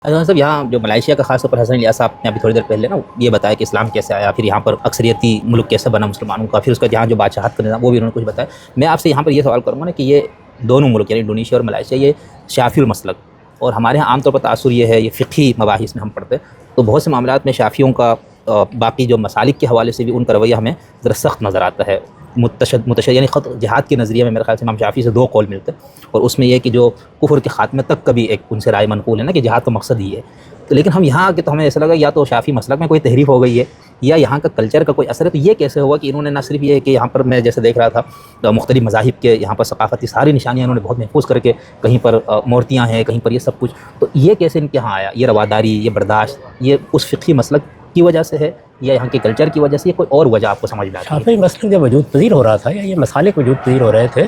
صاحب یہاں جو ملائیشیا کا خاص طور پر حسن الیاس صاحب نے ابھی تھوڑی دیر پہلے نا یہ بتایا کہ اسلام کیسے آیا، پھر یہاں پر اکثریتی ملک کیسے بنا مسلمانوں کا، پھر اس کا یہاں جو بادشاہت کا نظام وہ بھی انہوں نے کچھ بتایا۔ میں آپ سے یہاں پر یہ سوال کروں گا نا کہ یہ دونوں ملک یعنی انڈونیشیا اور ملائیشیا یہ شافعی المسلک، اور ہمارے یہاں عام طور پر تاثر یہ ہے، یہ فقہی مباحث میں ہم پڑھتے ہیں تو بہت سے معاملات میں شافعیوں کا باقی جو مسالک کے حوالے سے بھی ان کا رویہ ہمیں ذرا سخت نظر آتا ہے، متشدد یعنی خط جہاد کے نظریے میں میرے خیال سے امام شافعی سے دو قول ملتے ہیں، اور اس میں یہ کہ جو کفر کے خاتمے تک کا بھی ایک ان سے رائے منقول ہے نا کہ جہاد کا مقصد ہی ہے۔ تو لیکن ہم یہاں آ کے تو ہمیں ایسا لگا یا تو شافعی مسلک میں کوئی تحریف ہو گئی ہے یا یہاں کا کلچر کا کوئی اثر ہے۔ تو یہ کیسے ہوا کہ انہوں نے نہ صرف یہ ہے کہ یہاں پر میں جیسے دیکھ رہا تھا مختلف مذاہب کے یہاں پر ثقافتی ساری نشانیاں انہوں نے بہت محفوظ کر کے، کہیں پر مورتیاں ہیں، کہیں پر یہ سب کچھ، تو یہ کیسے ان کے یہاں آیا؟ یہ رواداری، یہ برداشت، یہ اس فقہی مسلک کی وجہ سے ہے یا یہاں کے کلچر کی وجہ سے، یا کوئی اور وجہ آپ کو سمجھ میں آتی ہے؟ شافعی مسلک جب وجود پذیر ہو رہا تھا یا یہ مسالک وجود پذیر ہو رہے تھے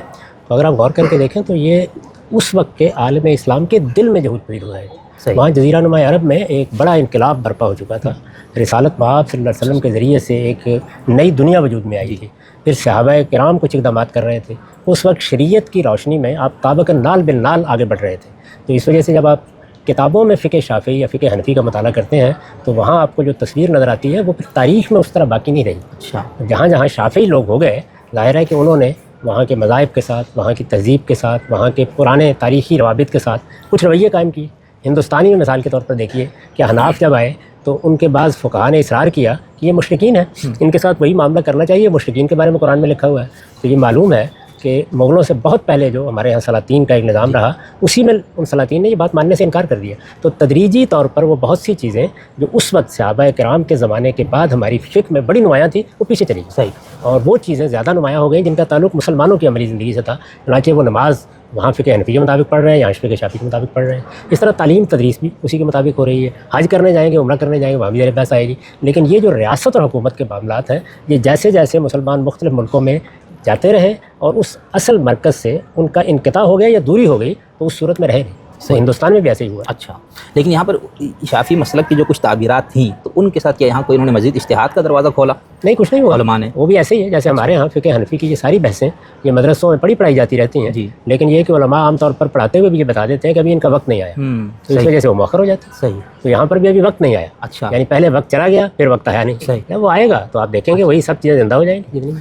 تو اگر آپ غور کر کے دیکھیں تو یہ اس وقت کے عالم اسلام کے دل میں وجود پذیر ہو رہے تھے۔ وہاں جزیرہ نما عرب میں ایک بڑا انقلاب برپا ہو چکا تھا، رسالت مآب صلی اللہ علیہ وسلم کے ذریعے سے ایک نئی دنیا وجود میں آئی تھی، پھر صحابہ کرام کچھ اقدامات کر رہے تھے، اس وقت شریعت کی روشنی میں آپ طابقاً نال بالنال آگے بڑھ رہے تھے۔ تو اس وجہ سے جب آپ کتابوں میں فقہ شافعی یا فقہ حنفی کا مطالعہ کرتے ہیں تو وہاں آپ کو جو تصویر نظر آتی ہے وہ پھر تاریخ میں اس طرح باقی نہیں رہی۔ اچھا، جہاں جہاں شافعی لوگ ہو گئے، ظاہر ہے کہ انہوں نے وہاں کے مذاہب کے ساتھ، وہاں کی تہذیب کے ساتھ، وہاں کے پرانے تاریخی روابط کے ساتھ کچھ رویے قائم کیے۔ ہندوستانی میں مثال کے طور پر دیکھیے کہ حناف جب آئے تو ان کے بعض فقہاء نے اصرار کیا کہ یہ مشرکین ہیں، ان کے ساتھ وہی معاملہ کرنا چاہیے، مشرکین کے بارے میں قرآن میں لکھا ہوا ہے۔ تو یہ معلوم ہے کہ مغلوں سے بہت پہلے جو ہمارے یہاں سلاطین کا ایک نظام رہا، اسی میں ان سلاطین نے یہ بات ماننے سے انکار کر دیا۔ تو تدریجی طور پر وہ بہت سی چیزیں جو اس وقت صحابہ کرام کے زمانے کے بعد ہماری فقہ میں بڑی نمایاں تھی وہ پیچھے چلی گئی، اور وہ چیزیں زیادہ نمایاں ہو گئیں جن کا تعلق مسلمانوں کی عملی زندگی سے تھا۔ چنانچہ وہ نماز وہاں فقہ حنفی کے مطابق پڑھ رہے ہیں، یہاں فقہ شافعی کے مطابق پڑھ رہے ہیں۔ اس طرح تعلیم تدریس بھی اسی کے مطابق ہو رہی ہے۔ حج کرنے جائیں گے، عمرہ کرنے جائیں گے، وہاں بھی ذرا بحث آئے گی۔ لیکن یہ جو ریاست اور حکومت کے معاملات ہیں، یہ جیسے جیسے مسلمان مختلف ملکوں میں جاتے رہے اور اس اصل مرکز سے ان کا انقطاع ہو گیا یا دوری ہو گئی تو اس صورت میں رہے نہیں۔ تو ہندوستان میں بھی ایسے ہی ہوا۔ اچھا، لیکن یہاں پر شافعی مسلک کی جو کچھ تعبیرات تھیں تو ان کے ساتھ کیا یہاں کوئی انہوں نے مزید اجتہاد کا دروازہ کھولا؟ نہیں، کچھ نہیں ہوا علماء نے؟ وہ بھی ایسے ہی ہے جیسے ہمارے ہاں فقہ حنفی کی یہ ساری بحثیں یہ مدرسوں میں پڑھائی جاتی رہتی ہیں، لیکن یہ کہ علماء عام طور پر پڑھاتے ہوئے بھی یہ بتا دیتے ہیں کہ ابھی ان کا وقت نہیں آیا، تو اس وجہ سے وہ مؤخر ہو جاتے ہیں۔ صحیح، تو یہاں پر بھی ابھی وقت نہیں آیا، اچھا، یعنی پہلے وقت چلا گیا پھر وقت آیا نہیں۔ صحیح، جب وہ آئے گا تو آپ دیکھیں گے وہی سب چیزیں زندہ ہو جائیں گی۔